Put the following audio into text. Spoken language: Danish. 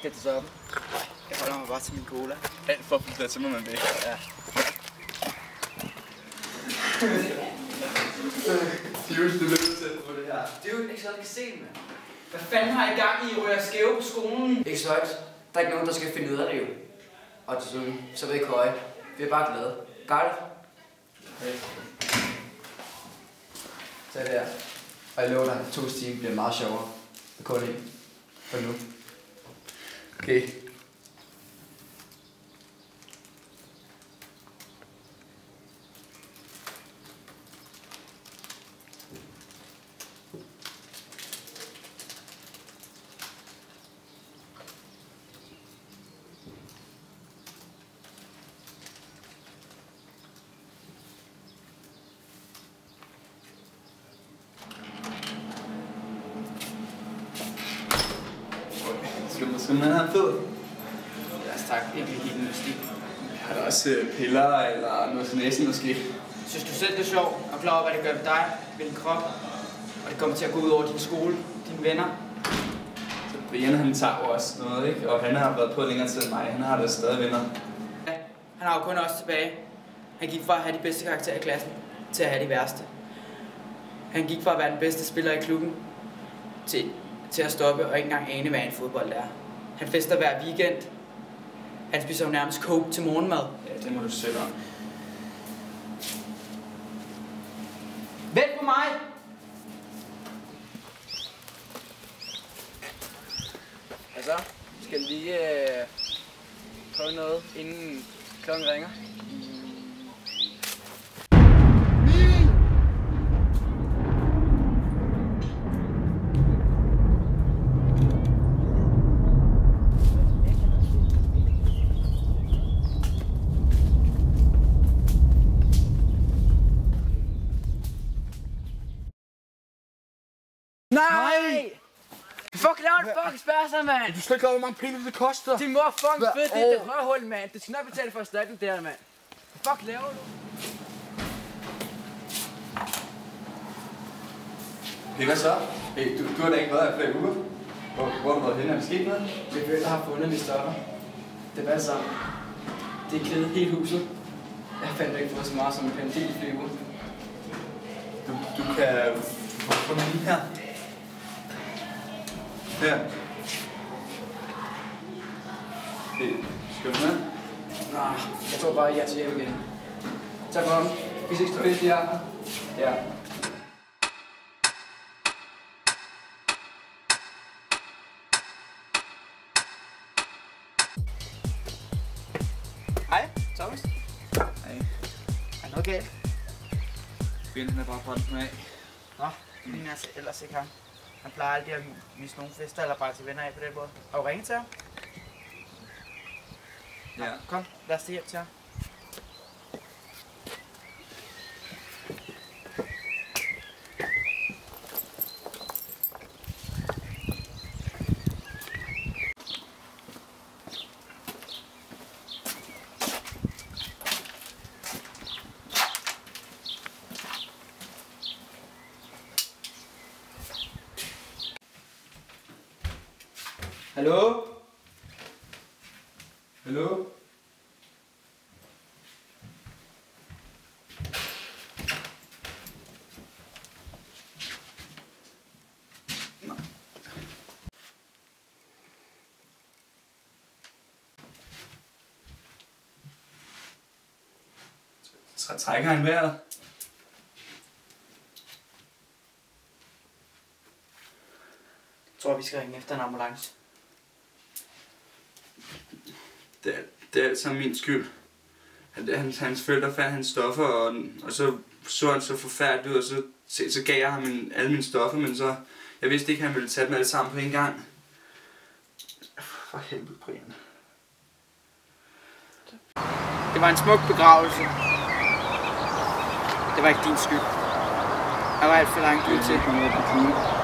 sættes op. Jeg holder mig bare til min cola. Alt for at flytte til mig, man vil. Ja. Dude, det bliver nødt på det her. Dude, ikke så kan se det, mand. Hvad fanden har I gang i? Rører skæve på skolen? Ikke så højt. Der er ikke nogen, der skal finde ud af det jo. Og desuden, så vil jeg ikke høje. Vi er bare glade. Got it? Okay. Tag det her. Og jeg lover dig, at 2 timer bliver meget sjovere. Det kun en. For nu. Okay. Skal man have en fed? Lad os tak. Jeg vil give den mystik. Har der også piller eller noget til næsen måske? Synes du selv, det er sjovt og klar over, hvad det gør ved dig, ved din krop? Og det kommer til at gå ud over din skole, dine venner? Så Brian, han tager jo også noget, ikke? Og han har været på længere tid end mig. Han har da stadig venner. Ja, han har jo kun os tilbage. Han gik fra at have de bedste karakterer i klassen til at have de værste. Han gik fra at være den bedste spiller i klubben til at stoppe og ikke engang ane, hvad en fodbold er. Han fester hver weekend. Han spiser jo nærmest coke til morgenmad. Ja, det må du selv om. Vent på mig! Altså, skal vi lige prøve noget, inden klokken ringer? Nej! Fuck, laver du fucking spærser, mand! Du skal ikke lade, hvor mange penge det koster. Din mor fucking fedt, det er det røvhul, mand. Det skal nok betale for erstatning der, mand. Fuck, laver du? Okay, hvad så? Hey, du har da ikke været her i flere uger. Hvor har du været henne? Er der sket noget? Min forældre har fundet mine stoffer. Det var sammen. Det er klædet hele huset. Jeg fandt ikke fået så meget som en pendel i flere uger. Du kan få den lige her. Her. Hey, skal du med? Nej, jeg tror bare, jeg er til hjem igen. Tak for ham. Vi ses til fest i aften. Ja. Hej, Thomas. Hej. Er noget galt? Brian, han er bare brændt mig af. Nå, det ligner altså ellers ikke ham. Han plejer aldrig at miste nogle fester eller bare til venner af på den måde. Har du ringet til ham? Nå, Ja. kom, lad os til hjem til ham. Hallo? Hallo? Så trækker han vejret. Jeg tror, vi skal ringe efter en ambulance. Det er alt sammen min skyld. Hans forældre fandt hans stoffer, og så han så forfærdeligt ud, og så gav jeg ham alle mine stoffer, men så... Jeg vidste ikke, at han ville tage dem alle sammen på en gang. For helvede, Brian. Det var en smuk begravelse. Det var ikke din skyld. Der var alt for langt ud til.